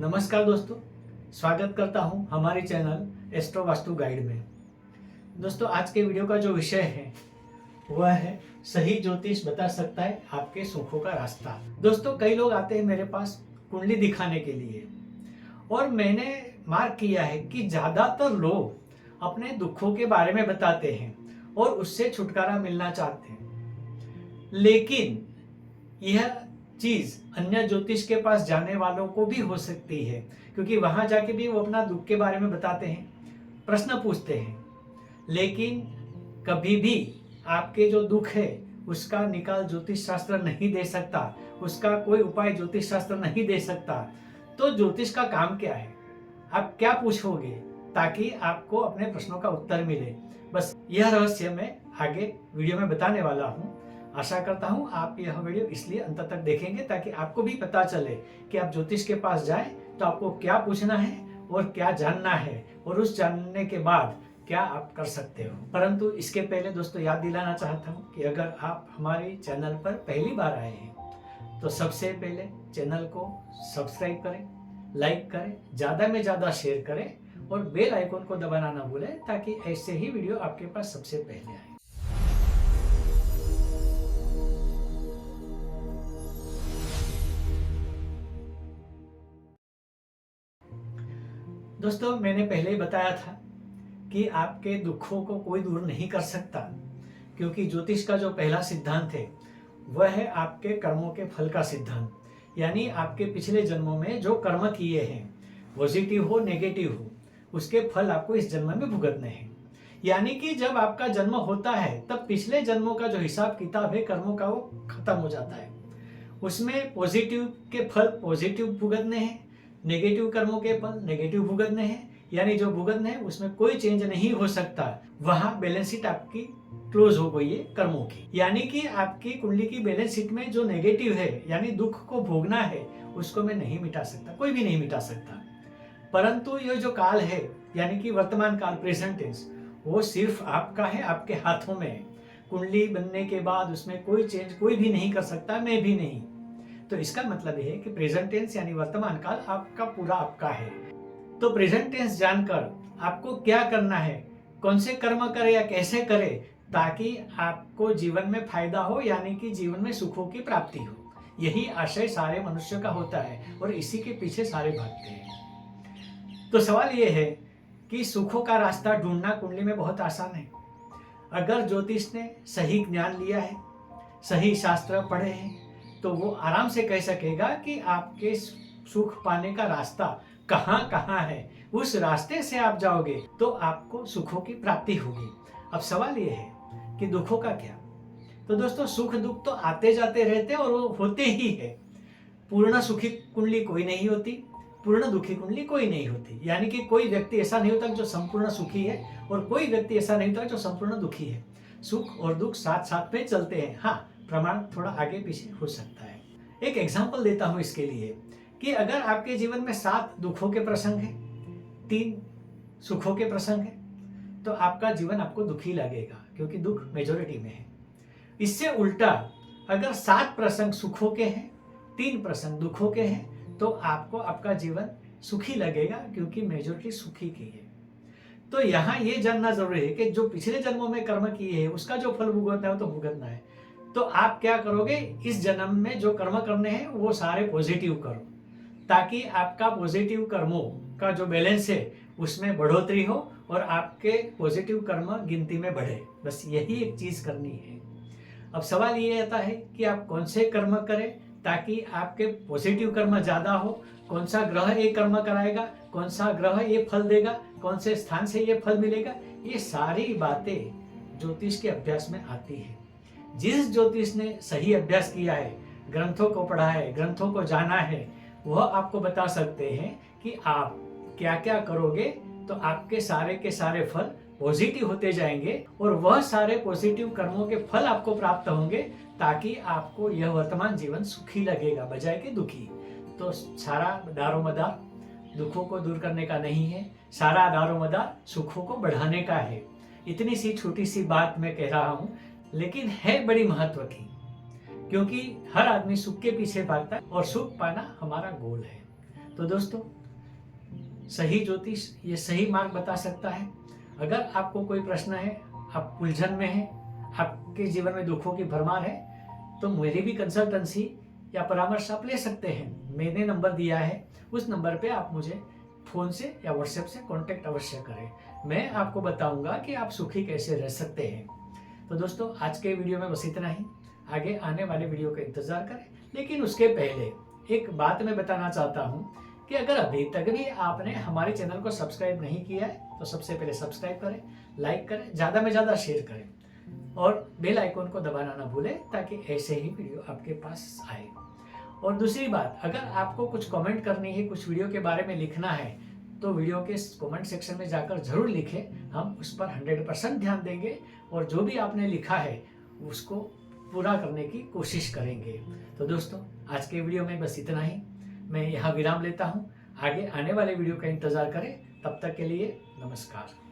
नमस्कार दोस्तों, स्वागत करता हूं हमारे चैनल एस्ट्रो वास्तु गाइड में। दोस्तों, आज के वीडियो का जो विषय है वह है सही ज्योतिष बता सकता है आपके सुखों का रास्ता। दोस्तों, कई लोग आते हैं मेरे पास कुंडली दिखाने के लिए और मैंने मार्क किया है कि ज़्यादातर लोग अपने दुखों के बारे में बताते हैं और उससे छुटकारा मिलना चाहते हैं, लेकिन यह चीज अन्य ज्योतिष के पास जाने वालों को भी हो सकती है, क्योंकि वहां जाके भी वो अपना दुख के बारे में बताते हैं, प्रश्न पूछते हैं, लेकिन कभी भी आपके जो दुख है उसका निकाल ज्योतिष शास्त्र नहीं दे सकता, उसका कोई उपाय ज्योतिष शास्त्र नहीं दे सकता। तो ज्योतिष का काम क्या है, आप क्या पूछोगे ताकि आपको अपने प्रश्नों का उत्तर मिले, बस यह रहस्य मैं आगे वीडियो में बताने वाला हूँ। आशा करता हूँ आप यह वीडियो इसलिए अंत तक देखेंगे ताकि आपको भी पता चले कि आप ज्योतिष के पास जाएं तो आपको क्या पूछना है और क्या जानना है, और उस जानने के बाद क्या आप कर सकते हो। परंतु इसके पहले दोस्तों याद दिलाना चाहता हूँ कि अगर आप हमारे चैनल पर पहली बार आए हैं तो सबसे पहले चैनल को सब्सक्राइब करें, लाइक करें, ज़्यादा में ज़्यादा शेयर करें और बेल आइकन को दबाना ना भूलें ताकि ऐसे ही वीडियो आपके पास सबसे पहले आए। दोस्तों, मैंने पहले ही बताया था कि आपके दुखों को कोई दूर नहीं कर सकता, क्योंकि ज्योतिष का जो पहला सिद्धांत है वह है आपके कर्मों के फल का सिद्धांत। यानी आपके पिछले जन्मों में जो कर्म किए हैं, पॉजिटिव हो नेगेटिव हो, उसके फल आपको इस जन्म में भुगतने हैं। यानी कि जब आपका जन्म होता है तब पिछले जन्मों का जो हिसाब किताब है कर्मों का वो खत्म हो जाता है। उसमें पॉजिटिव के फल पॉजिटिव भुगतने हैं, नेगेटिव कर्मों के फल नेगेटिव भुगतने हैं। यानी जो भुगतने हैं उसमें कोई चेंज नहीं हो सकता। वहां बैलेंस शीट आपकी क्लोज हो गई है कर्मों की। यानी कि आपकी कुंडली की बैलेंस शीट में जो नेगेटिव है यानी दुख को भोगना है उसको मैं नहीं मिटा सकता, कोई भी नहीं मिटा सकता। परंतु ये जो काल है यानी कि वर्तमान काल प्रेजेंट टेंस, वो सिर्फ आपका है, आपके हाथों में है। कुंडली बनने के बाद उसमें कोई चेंज कोई भी नहीं कर सकता, मैं भी नहीं। तो इसका मतलब यह है कि प्रेजेंट टेंस यानी वर्तमान काल आपका पूरा आपका है। तो प्रेजेंट टेंस जानकर आपको क्या करना है, कौन से कर्म करे या कैसे करे ताकि आपको जीवन में फायदा हो, यानी कि जीवन में सुखों की प्राप्ति हो। यही आशय सारे मनुष्य का होता है और इसी के पीछे सारे भागते हैं। तो सवाल यह है कि सुखों का रास्ता ढूंढना कुंडली में बहुत आसान है। अगर ज्योतिष ने सही ज्ञान लिया है, सही शास्त्र पढ़े हैं, तो वो आराम से कह सकेगा कि आपके सुख पाने का रास्ता कहाँ कहाँ है। उस रास्ते से आप जाओगे तो आपको सुखों की प्राप्ति होगी। अब सवाल ये है कि दुखों का क्या। तो दोस्तों, सुख दुख तो आते जाते रहते और वो होते ही है। पूर्ण सुखी कुंडली कोई नहीं होती, पूर्ण दुखी कुंडली कोई नहीं होती। यानी कि कोई व्यक्ति ऐसा नहीं होता जो संपूर्ण सुखी है और कोई व्यक्ति ऐसा नहीं होता जो संपूर्ण दुखी है। सुख और दुख साथ साथ में चलते हैं। हाँ, प्रमाण थोड़ा आगे पीछे हो सकता है। एक एग्जाम्पल देता हूं इसके लिए कि अगर आपके जीवन में 7 दुखों के प्रसंग है, 3 सुखों के प्रसंग है, तो आपका जीवन आपको दुखी लगेगा, क्योंकि दुख मेजोरिटी में है। इससे उल्टा अगर 7 प्रसंग सुखों के हैं, 3 प्रसंग दुखों के हैं, तो आपको आपका जीवन सुखी लगेगा, क्योंकि मेजोरिटी सुखी की है। तो यहाँ ये जानना जरूरी है कि जो पिछले जन्मों में कर्म किए हैं उसका जो फल भुगतना है तो भुगतना है। तो आप क्या करोगे, इस जन्म में जो कर्म करने हैं वो सारे पॉजिटिव करो, ताकि आपका पॉजिटिव कर्मों का जो बैलेंस है उसमें बढ़ोतरी हो और आपके पॉजिटिव कर्म गिनती में बढ़े। बस यही एक चीज करनी है। अब सवाल ये आता है कि आप कौन से कर्म करें ताकि आपके पॉजिटिव कर्म ज्यादा हो, कौन सा ग्रह ये कर्म कराएगा, कौन सा ग्रह ये फल देगा, कौन से स्थान से ये फल मिलेगा। ये सारी बातें ज्योतिष के अभ्यास में आती है। जिस ज्योतिष ने सही अभ्यास किया है, ग्रंथों को पढ़ा है, ग्रंथों को जाना है, वह आपको बता सकते हैं कि आप क्या क्या करोगे तो आपके सारे के सारे फल पॉजिटिव होते जाएंगे और वह सारे पॉजिटिव कर्मों के फल आपको प्राप्त होंगे, ताकि आपको यह वर्तमान जीवन सुखी लगेगा बजाय के दुखी। तो सारा दारोमदार दुखों को दूर करने का नहीं है, सारा दारोमदार सुखों को बढ़ाने का है। इतनी सी छोटी सी बात मैं कह रहा हूं, लेकिन है बड़ी महत्व की, क्योंकि हर आदमी सुख के पीछे भागता है और सुख पाना हमारा गोल है। तो दोस्तों, सही ज्योतिष ये सही मार्ग बता सकता है। अगर आपको कोई प्रश्न है, आप उलझन में हैं, आपके जीवन में दुखों की भरमार है, तो मेरी भी कंसल्टेंसी या परामर्श आप ले सकते हैं। मैंने नंबर दिया है, उस नंबर पे आप मुझे फ़ोन से या व्हाट्सएप से कांटेक्ट अवश्य करें। मैं आपको बताऊंगा कि आप सुखी कैसे रह सकते हैं। तो दोस्तों, आज के वीडियो में बस इतना ही। आगे आने वाले वीडियो का इंतज़ार करें, लेकिन उसके पहले एक बात मैं बताना चाहता हूँ कि अगर अभी तक भी आपने हमारे चैनल को सब्सक्राइब नहीं किया है तो सबसे पहले सब्सक्राइब करें, लाइक करें, ज़्यादा में ज़्यादा शेयर करें और बेल आइकॉन को दबाना ना भूलें, ताकि ऐसे ही वीडियो आपके पास आए। और दूसरी बात, अगर आपको कुछ कमेंट करनी है, कुछ वीडियो के बारे में लिखना है, तो वीडियो के कमेंट सेक्शन में जाकर जरूर लिखें। हम उस पर 100% ध्यान देंगे और जो भी आपने लिखा है उसको पूरा करने की कोशिश करेंगे। तो दोस्तों, आज के वीडियो में बस इतना ही। मैं यहाँ विराम लेता हूँ। आगे आने वाले वीडियो का इंतज़ार करें। तब तक के लिए नमस्कार।